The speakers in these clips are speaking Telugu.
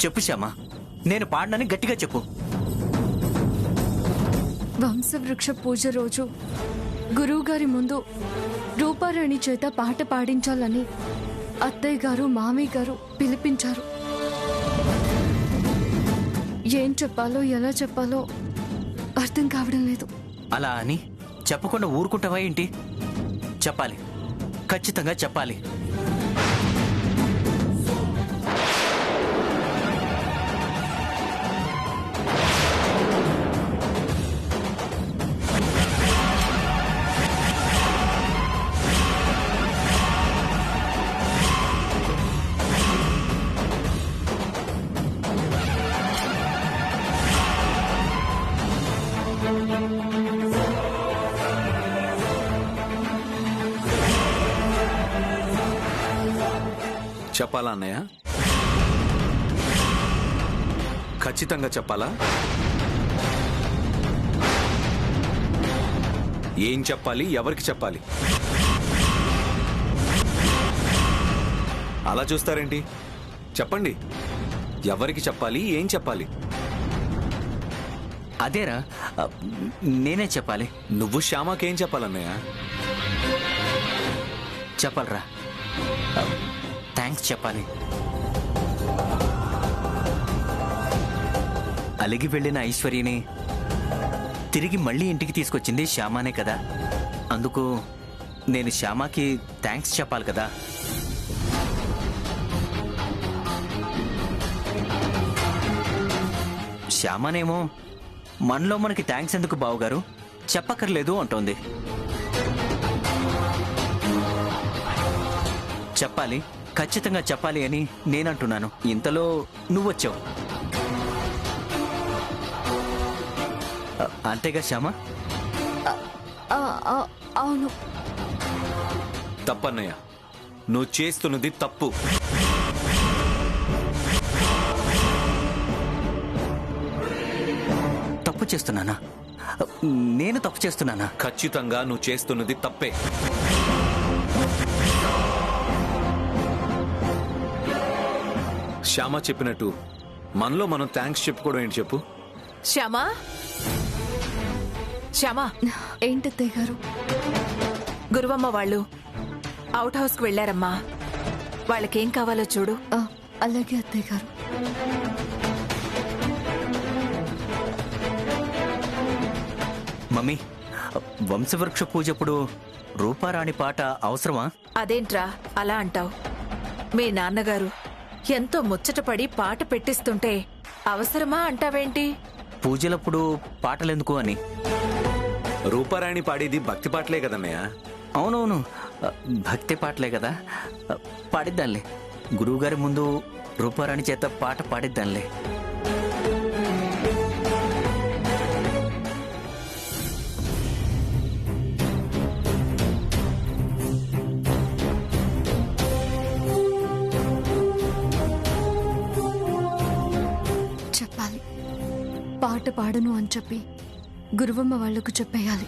చెప్పు శ్యామా, నేను పాడనని గట్టిగా చెప్పు. వంశవృక్ష పూజ రోజు గురువుగారి ముందు రూపారాణి చేత పాట పాడించాలని అత్తయ్య గారు మామయ్య గారు పిలిపించారు. ఏం చెప్పాలో ఎలా చెప్పాలో అర్థం కావడం లేదు. అలా అని చెప్పకుండా ఊరుకుంటావా ఏంటి? చెప్పాలి, ఖచ్చితంగా చెప్పాలి. చెప్పాలా అన్నయ్య? ఖచ్చితంగా చెప్పాలా? ఏం చెప్పాలి, ఎవరికి చెప్పాలి? అలా చూస్తారేంటి? చెప్పండి, ఎవరికి చెప్పాలి, ఏం చెప్పాలి? అదేరా, నేనే చెప్పాలి. నువ్వు శ్యామకేం చెప్పాలన్నయ్య? చెప్పాలరా, థ్యాంక్స్ చెప్పాలి. అలిగి వెళ్ళిన ఐశ్వర్యని తిరిగి మళ్ళీ ఇంటికి తీసుకొచ్చింది శ్యామానే కదా. అందుకు నేను శ్యామాకి థ్యాంక్స్ చెప్పాలి కదా. శ్యామానేమో మనలో మనకి థ్యాంక్స్ ఎందుకు బావుగారు, చెప్పక్కర్లేదు అంటోంది. చెప్పాలి, ఖచ్చితంగా చెప్పాలి అని నేనంటున్నాను. ఇంతలో నువ్వొచ్చావు. అంతేగా శ్యామ? అవును. తప్పన్నయ్య, నువ్వు చేస్తున్నది తప్పు. తప్పు చేస్తున్నానా? నేను తప్పు చేస్తున్నానా? ఖచ్చితంగా నువ్వు చేస్తున్నది తప్పే. శ్యామ చెప్పినట్టు మనలో మనం థ్యాంక్స్ చెప్పుకోవడం ఏంటి చెప్పు? శ్యామా, శ్యామా, ఏంటత్తయ్య గారు? గురువమ్మ వాళ్ళు అవుట్ హౌస్ కు వెళ్లారమ్మా. వాళ్ళకేం కావాలో చూడు. అలాగే అత్తయ్య గారు. మమ్మీ, వంశవృక్ష పూజప్పుడు రూపారాణి పాట అవసరమా? అదేంట్రా అలా అంటావు? మీ నాన్నగారు ఎంతో ముచ్చటపడి పాట పెట్టిస్తుంటే అవసరమా అంటావేంటి? పూజలప్పుడు పాటలెందుకు అని. రూపారాణి పాడేది భక్తి పాటలే కదన్నయ్య. అవునవును, భక్తి పాటలే కదా, పాడిద్దాంలే. గురువుగారి ముందు రూపారాణి చేత పాట పాడిద్దాంలే. చెప్పాలి, పాట పాడను అని చెప్పి గురువమ్మ వాళ్లకు చెప్పేయాలి.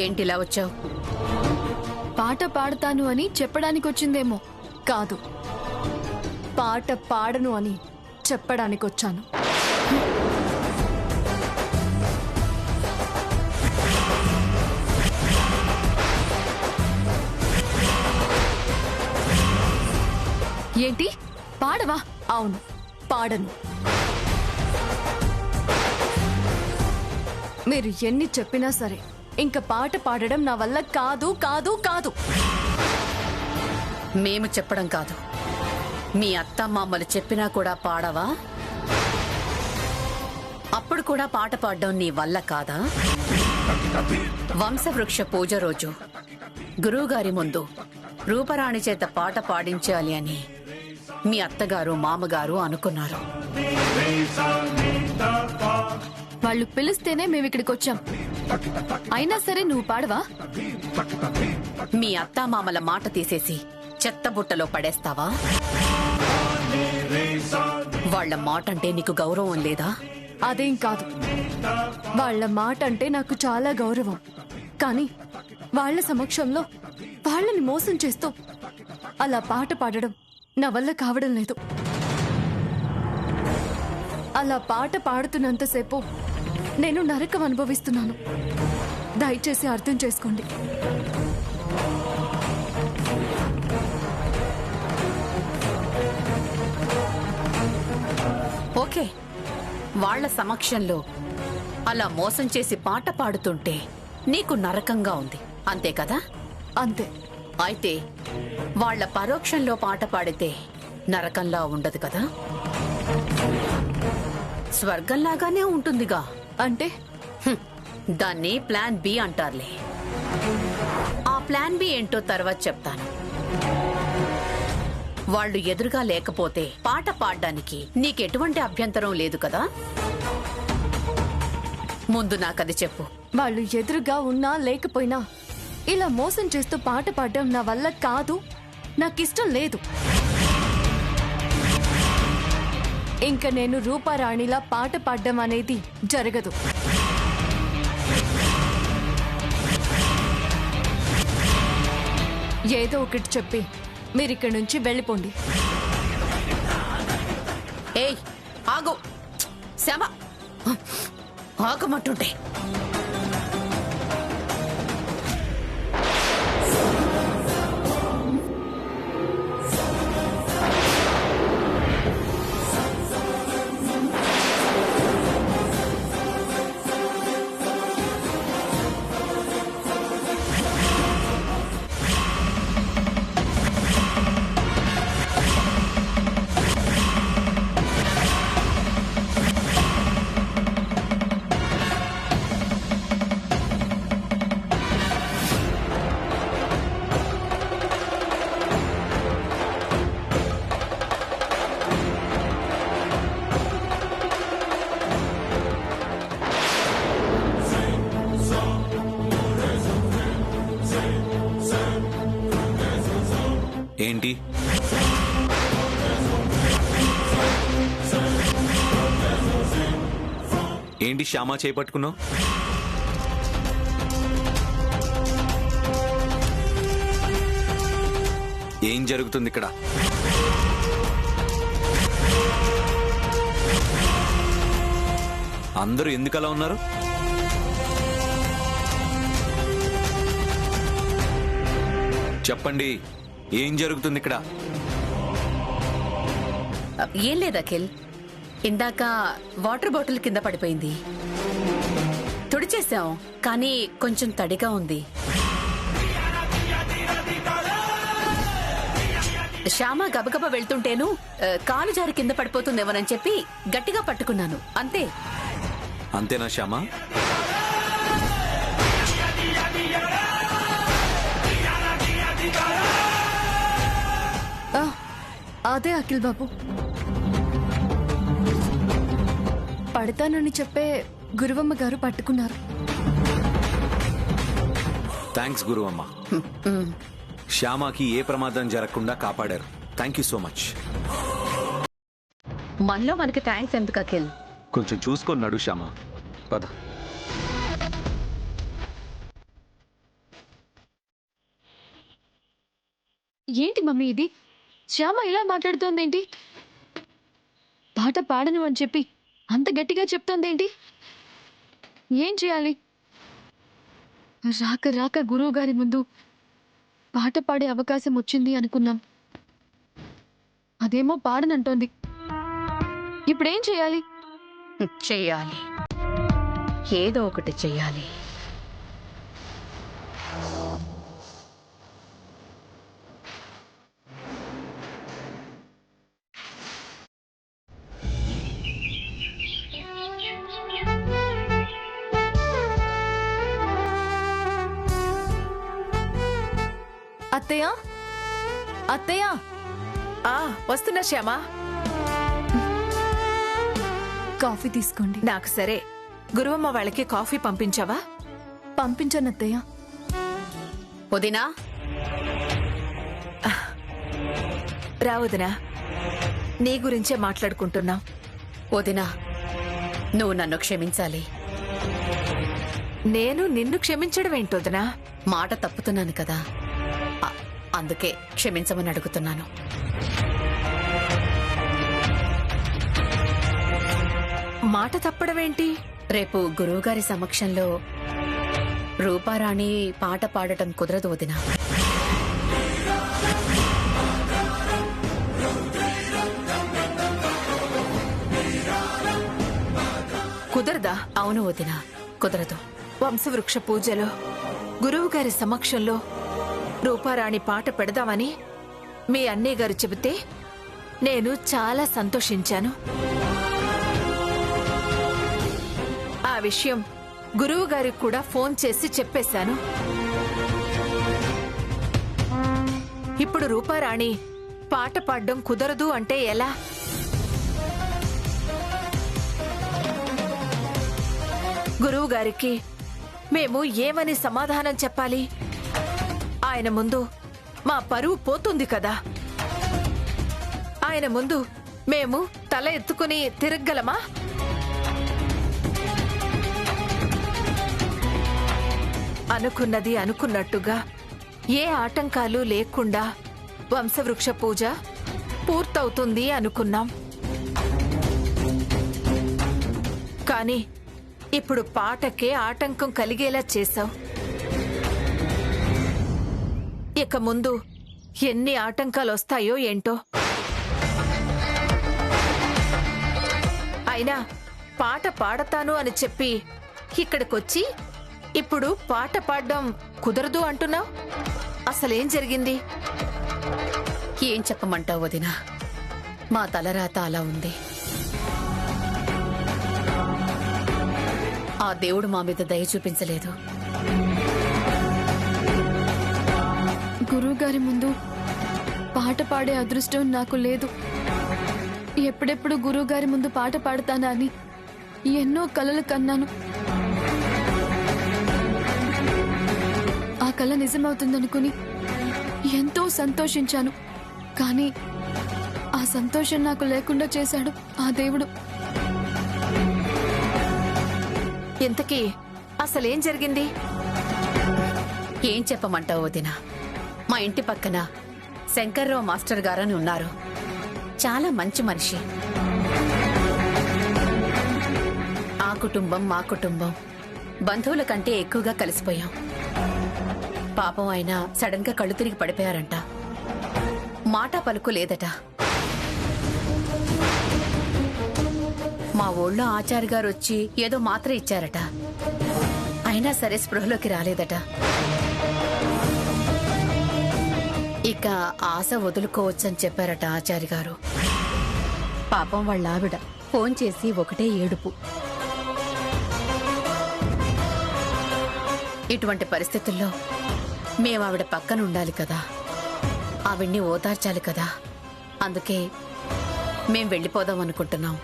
ఏంటిలా వచ్చావు? పాట పాడతాను అని చెప్పడానికి వచ్చిందేమో కాదు, పాట పాడను అని చెప్పడానికి వచ్చాను. ఏంటి పాడవా? అవును, పాడను. మీరు ఎన్ని చెప్పినా సరే ఇంక పాట పాడడం నా వల్ల కాదు కాదు కాదు. మేము చెప్పడం కాదు, మీ అత్తమామలు చెప్పినా కూడా పాడవా? అప్పుడు కూడా పాట పాడడం నీ వల్ల కాదా? వంశవృక్ష పూజ రోజు గురువుగారి ముందు రూపరాణి చేత పాట పాడించాలి అని మీ అత్తగారు మామగారు అనుకున్నారు. వాళ్ళు పిలిస్తేనే మేమిక్కడికి వచ్చాం. అయినా సరే నువ్వు పాడవా? మీ అత్తామామల మాట తీసేసి చెత్తబుట్టలో పడేస్తావా? వాళ్ల మాట అంటే నీకు గౌరవం లేదా? అదేం కాదు, వాళ్ళ మాట అంటే నాకు చాలా గౌరవం. కానీ వాళ్ళ సమక్షంలో వాళ్ళని మోసం చేస్తూ అలా పాట పాడడం నా వల్ల కావడం లేదు. అలా పాట పాడుతున్నంతసేపు నేను నరకం అనుభవిస్తున్నాను. దయచేసి అర్థం చేసుకోండి. ఓకే, వాళ్ళ సమక్షంలో అలా మోసం చేసి పాట పాడుతుంటే నీకు నరకంగా ఉంది, అంతే కదా? అంతే. అయితే వాళ్ళ పరోక్షంలో పాట పాడితే నరకంలా ఉండదు కదా? స్వర్గంలాగానే ఉంటుందిగా. అంటే దాన్ని ప్లాన్ బి అంటారులే. ఆ ప్లాన్ బి ఏంటో తర్వాత చెప్తాను. వాళ్ళు ఎదురుగా లేకపోతే పాట పాడడానికి నీకెటువంటి అభ్యంతరం లేదు కదా? ముందు నాకది చెప్పు. వాళ్ళు ఎదురుగా ఉన్నా లేకపోయినా ఇలా మోసం చేస్తూ పాట పాడడం నా వల్ల కాదు, నాకిష్టం లేదు. ఇంక నేను రూపారాణిలా పాట పాడడం అనేది జరగదు. ఏదో ఒకటి చెప్పి మీరిక్కడి నుంచి వెళ్ళిపోండి. ఏయ్ ఆగు, శ్యామ ఆగమంటుంటే. ఏంటి? ఏంటి శ్యామ చేపట్టుకున్నావు? ఏం జరుగుతుంది ఇక్కడ? అందరూ ఎందుకలా ఉన్నారు? చెప్పండి, ఏం జరుగుతుంది ఇక్కడ? ఏం లేదు అఖిల్, ఇందాక వాటర్ బాటిల్ కింద పడిపోయింది, తుడిచేసాం, కానీ కొంచెం తడిగా ఉంది. శ్యామ గబగబా వెళ్తుంటేను కాలు జారి కింద పడిపోతుందేమోనని చెప్పి గట్టిగా పట్టుకున్నాను, అంతే. అంతేనా శ్యామ? అదే అఖిల్ బాబు, పడతానని చెప్పే గురువమ్మ గారు పట్టుకున్నారు. థ్యాంక్స్ గురువమ్మ. శ్యామకి ఏ ప్రమాదం జరగకుండా కాపాడారు. Thank you so much. మనలో మనకి థ్యాంక్స్ ఎందుకు అఖిల్? కొంచెం చూసుకొని నడు శ్యామ. పద. ఏంటి మమ్మీ ఇది? శ్యామ ఇలా మాట్లాడుతోందేంటి? పాట పాడను అని చెప్పి అంత గట్టిగా చెప్తోందేంటి? ఏం చేయాలి? రాక రాక గురువు గారి ముందు పాట పాడే అవకాశం వచ్చింది అనుకున్నాం, అదేమో పాడనంటోంది. ఇప్పుడేం చేయాలి? చెయ్యాలి, ఏదో ఒకటి చెయ్యాలి. అత్తయ్య, అత్తయ్య. వస్తున్నా శ్యామా. కాఫీ తీసుకోండి. నాకు సరే. గురువమ్మ వాళ్ళకి కాఫీ పంపించావా? పంపించాను అత్తయ్య. వదినా, రావదినా, నీ గురించే మాట్లాడుకుంటున్నాం. వదినా, నువ్వు నన్ను క్షమించాలి. నేను నిన్ను క్షమించడం ఏంటొదినా? మాట తప్పుతున్నాను కదా, అందుకే క్షమించమని అడుగుతున్నాను. మాట తప్పడమేంటి? రేపు గురువుగారి సమక్షంలో రూపారాణి పాట పాడటం కుదరదు వదినా. కుదరదా? అవును వదినా, కుదరదు. వంశవృక్ష పూజలో గురువుగారి సమక్షంలో రూపారాణి పాట పెడదామని మీ అన్నయ్య గారు చెబితే నేను చాలా సంతోషించాను. ఆ విషయం గురువుగారికి కూడా ఫోన్ చేసి చెప్పేశాను. ఇప్పుడు రూపారాణి పాట పాడడం కుదరదు అంటే ఎలా? గురువుగారికి మేము ఏమని సమాధానం చెప్పాలి? ఆయన ముందు మా పరువు పోతుంది కదా. ఆయన ముందు మేము తల ఎత్తుకుని తిరగలమా? అనుకున్నది అనుకున్నట్టుగా ఏ ఆటంకాలు లేకుండా వంశవృక్ష పూజ పూర్తవుతుంది అనుకున్నాం. కానీ ఇప్పుడు పాటకే ఆటంకం కలిగేలా చేశావు. ఇక ముందు ఎన్ని ఆటంకాలు వస్తాయో ఏంటో. అయినా పాట పాడతాను అని చెప్పి ఇక్కడికొచ్చి ఇప్పుడు పాట పాడడం కుదరదు అంటున్నావు. అసలేం జరిగింది? ఏం చెప్పమంటావు వదినా, మా తలరాత అలా ఉంది. ఆ దేవుడు మా మీద దయ చూపించలేదు. గురువుగారి ముందు పాట పాడే అదృష్టం నాకు లేదు. ఎప్పుడెప్పుడు గురువుగారి ముందు పాట పాడతానా అని ఎన్నో కలలు కన్నాను. ఆ కల నిజమవుతుందనుకుని ఎంతో సంతోషించాను. కానీ ఆ సంతోషం నాకు లేకుండా చేశాడు ఆ దేవుడు. ఇంతకీ అసలేం జరిగింది? ఏం చెప్పమంటావు వదినా, మా ఇంటి పక్కన శంకర్రావు మాస్టర్ గారని ఉన్నారు. చాలా మంచి మనిషి. ఆ కుటుంబం మా కుటుంబం బంధువుల కంటే ఎక్కువగా కలిసిపోయాం. పాపం ఆయన సడన్ గా కళ్ళు తిరిగి పడిపోయారంట. మాట పలుకు లేదట. మా ఊళ్ళో ఆచార్య గారు వచ్చి ఏదో మాత్ర ఇచ్చారట. అయినా సరే స్పృహలోకి రాలేదట. ఇక ఆశ వదులుకోవచ్చని చెప్పారట ఆచార్య గారు. పాపం వాళ్ళ ఆవిడ ఫోన్ చేసి ఒకటే ఏడుపు. ఇటువంటి పరిస్థితుల్లో మేము ఆవిడ పక్కన ఉండాలి కదా, ఆవిడ్ని ఓదార్చాలి కదా. అందుకే మేం వెళ్ళిపోదాం అనుకుంటున్నాం.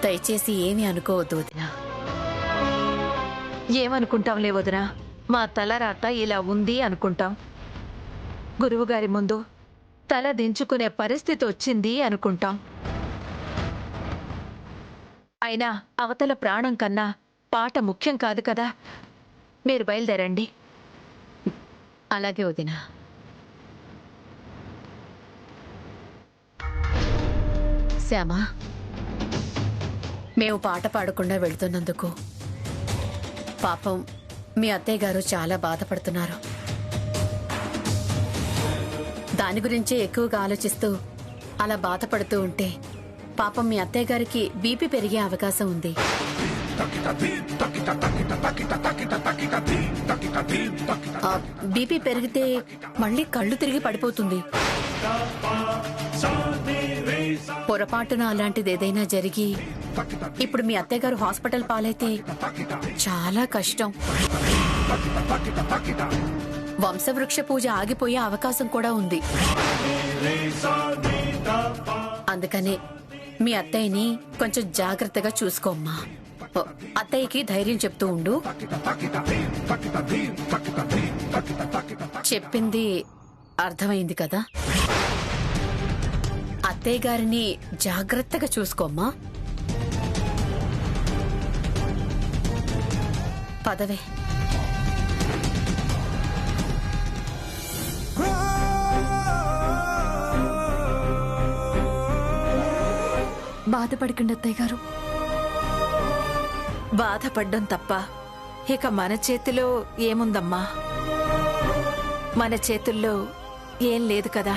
దయచేసి ఏమీ అనుకోవద్దు వదినా. ఏమనుకుంటాంలే వదినా, మా తలరాత ఇలా ఉంది అనుకుంటాం. గురువుగారి ముందు తల దించుకునే పరిస్థితి వచ్చింది అనుకుంటాం. అయినా అవతల ప్రాణం కన్నా పాట ముఖ్యం కాదు కదా. మీరు బయలుదేరండి. అలాగే వదినా. శ్యామా, మేము పాట పాడకుండా వెళ్తున్నందుకు పాపం మీ అత్తయ్య గారు చాలా బాధపడుతున్నారు. దాని గురించే ఎక్కువగా ఆలోచిస్తూ అలా బాధపడుతూ ఉంటే పాపం మీ అత్తయ్య గారికి బీపీ పెరిగే అవకాశం ఉంది. బీపీ పెరిగితే మళ్ళీ కళ్ళు తిరిగి పడిపోతుంది. పొరపాటున అలాంటిది ఏదైనా జరిగి ఇప్పుడు మీ అత్తయ్య గారు హాస్పిటల్ పాలైతే చాలా కష్టం. వంశవృక్ష పూజ ఆగిపోయే అవకాశం కూడా ఉంది. అందుకనే మీ అత్తయ్యని కొంచెం జాగ్రత్తగా చూసుకోమ్మా. అత్తయ్యకి ధైర్యం చెప్తూ ఉండు. చెప్పింది అర్థమైంది కదా? అత్తయ్య గారిని జాగ్రత్తగా చూసుకోమ్మా. పదవే. బాధపడకండి అత్తయ్య గారు. బాధపడ్డం తప్ప ఇక మన చేతిలో ఏముందమ్మా? మన చేతుల్లో ఏం లేదు కదా.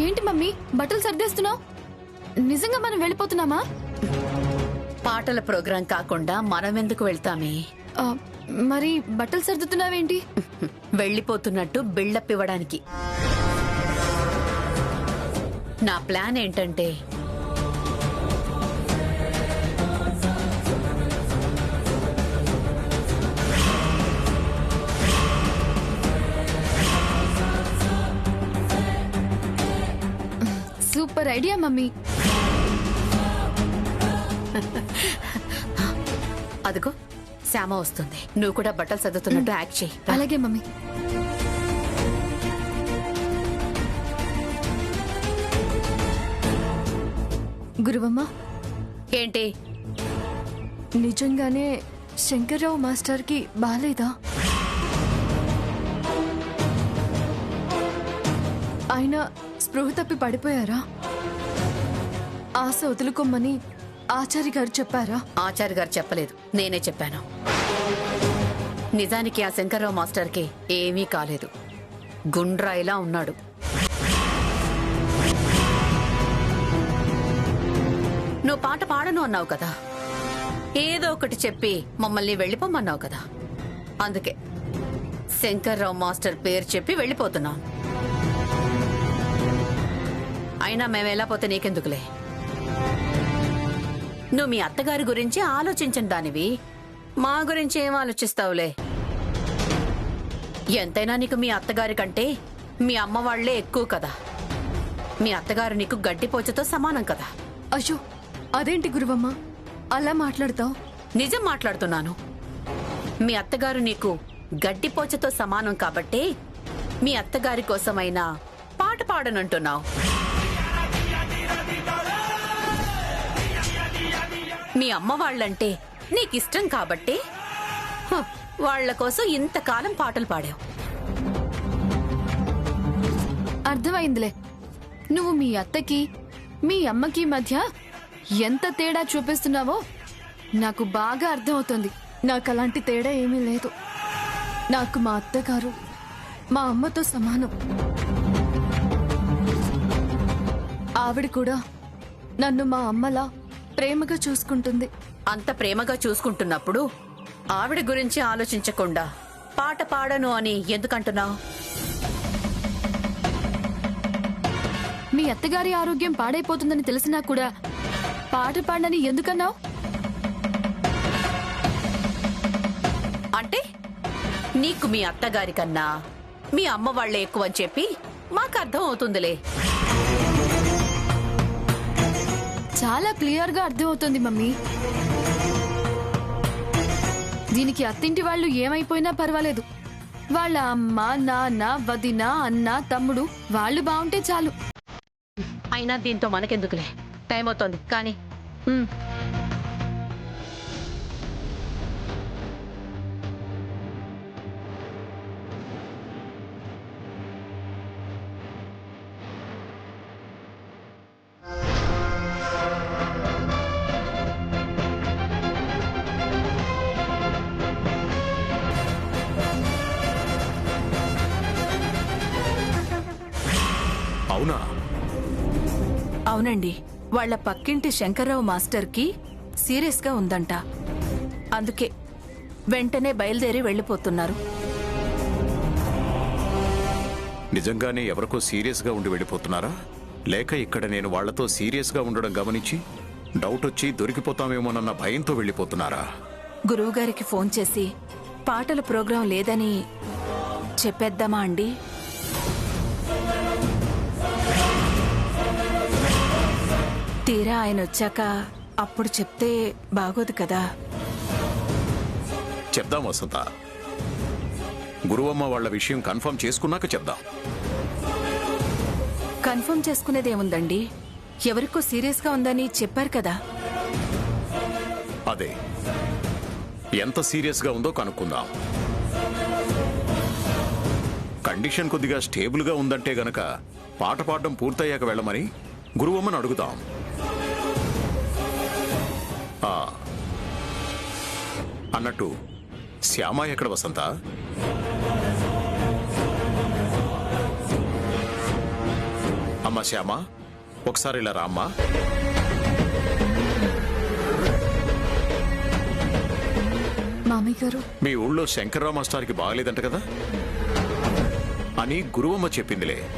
ఏంటి మమ్మీ బట్టలు సర్దేస్తున్నావు? నిజంగా మనం వెళ్ళిపోతున్నామా? పాటల ప్రోగ్రాం కాకుండా మనం ఎందుకు వెళ్తామే? ఆ, మరి బట్టలు సర్దుతున్నావేంటి? వెళ్ళిపోతున్నట్టు బిల్డప్ ఇవ్వడానికి. నా ప్లాన్ ఏంటంటే సూపర్ ఐడియా మమ్మీ. అదిగో శ్యామ వస్తుంది. నువ్వు కూడా బట్టలు సర్దుతున్నట్టు యాక్ట్ చేయి. అలాగే మమ్మీ. గురువమ్మ, ఏంటి? నిజంగానే శంకర్రావు మాస్టర్కి బాలేదా? ఆయన స్పృహ తప్పి పడిపోయారా? ఆశ వదులుకోమని ఆచార్య గారు చెప్పారా? ఆచార్య గారు చెప్పలేదు, నేనే చెప్పాను. నిజానికి ఆ శంకర్రావు మాస్టర్కి ఏమీ కాలేదు. గుండ్రాయిలా ఉన్నాడు. నువ్వు పాట పాడను అన్నావు కదా, ఏదో ఒకటి చెప్పి మమ్మల్ని వెళ్ళిపోమన్నావు కదా. అందుకే శంకర్రావు మాస్టర్ పేరు చెప్పి వెళ్ళిపోతున్నాం. అయినా మేము వెళ్ళపోతే నీకెందుకులే. నువ్వు మీ అత్తగారి గురించి ఆలోచించని దానివి, మా గురించి ఏం ఆలోచిస్తావులే. ఎంతైనా నీకు మీ అత్తగారి కంటే మీ అమ్మ వాళ్లే ఎక్కువ కదా. మీ అత్తగారు నీకు గడ్డిపోచతో సమానం కదా. అయ్యో, అదేంటి గురువమ్మ అలా మాట్లాడతావు? నిజం మాట్లాడుతున్నాను. మీ అత్తగారు నీకు గడ్డిపోచతో సమానం కాబట్టే మీ అత్తగారి కోసమైనా పాట పాడనంటున్నావు. మీ అమ్మ వాళ్ళంటే నీకిష్టం కాబట్టే వాళ్ల కోసం ఇంతకాలం పాటలు పాడావు. అర్థమైందిలే. నువ్వు మీ అత్తకి మీ అమ్మకి మధ్య ఎంత తేడా చూపిస్తున్నావో నాకు బాగా అర్థమవుతుంది. నాకు అలాంటి తేడా ఏమీ లేదు. నాకు మా అత్తగారు మా అమ్మతో సమానం. ఆవిడ కూడా నన్ను మా అమ్మలా ప్రేమగా చూసుకుంటుంది. అంత ప్రేమగా చూసుకుంటున్నప్పుడు ఆవిడ గురించి ఆలోచించకుండా పాట పాడను అని ఎందుకంటున్నావు? మీ అత్తగారి ఆరోగ్యం పాడైపోతుందని తెలిసినా కూడా పాట పాడని ఎందుకన్నావు? అంటే నీకు మీ అత్తగారి కన్నా మీ అమ్మ వాళ్లే ఎక్కువ అని చెప్పి మాకు అర్థం అవుతుందిలే. చాలా క్లియర్ గా అర్థమవుతుంది మమ్మీ. దీనికి అత్తింటి వాళ్ళు ఏమైపోయినా పర్వాలేదు. వాళ్ళ అమ్మ, నాన్న, వదిన, అన్న, తమ్ముడు వాళ్ళు బాగుంటే చాలు. అయినా దీంతో మనకెందుకులే, టైం అవుతోంది కానీ. అవునా? అవునండి, వాళ్ళ పక్కింటి శంకర్రావు మాస్టర్కి సీరియస్గా ఉందంట. అందుకే వెంటనే బయలుదేరి వెళ్ళిపోతున్నారు. నిజంగానే ఎవరికో సీరియస్గా ఉండి వెళ్ళిపోతున్నారా? లేక ఇక్కడ నేను వాళ్లతో సీరియస్గా ఉండడం గమనించి డౌట్ వచ్చి దొరికిపోతామేమోనన్న భయంతో వెళ్ళిపోతున్నారా? గురువుగారికి ఫోన్ చేసి పాటల ప్రోగ్రాం లేదని చెప్పేద్దామా అండి? తీరా ఆయన వచ్చాక అప్పుడు చెప్తే బాగోదు కదా. చెప్దాం వసంత. గురువమ్మ వాళ్ళ విషయం కన్ఫర్మ్ చేసుకున్నాక చెప్దాం. కన్ఫర్మ్ చేసుకునేదేముందండి, ఎవరికో సీరియస్గా ఉందని చెప్పారు కదా. అదే, ఎంత సీరియస్గా ఉందో కనుక్కుందాం. కండిషన్ కొద్దిగా స్టేబుల్గా ఉందంటే గనక పాట పాడడం పూర్తయ్యాక వెళ్ళమని గురువమ్మని అడుగుతాం. ఆ, అన్నట్టు శ్యామ ఎక్కడ వసంత? అమ్మా శ్యామ, ఒకసారి ఇలా రామ్మా. మామయ్య గారు, మీ ఊళ్ళో శంకర్రావు మాస్టార్కి బాగలేదంట కదా అని గురువమ్మ చెప్పిందిలే.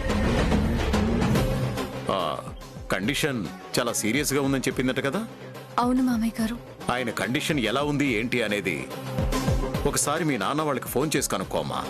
ఆ, కండిషన్ చాలా సీరియస్గా ఉందని చెప్పిందట కదా. అవును మామయ్య గారు. ఆయన కండిషన్ ఎలా ఉంది ఏంటి అనేది ఒకసారి మీ నాన్న వాళ్ళకి ఫోన్ చేసి కనుక్కోమ్మా.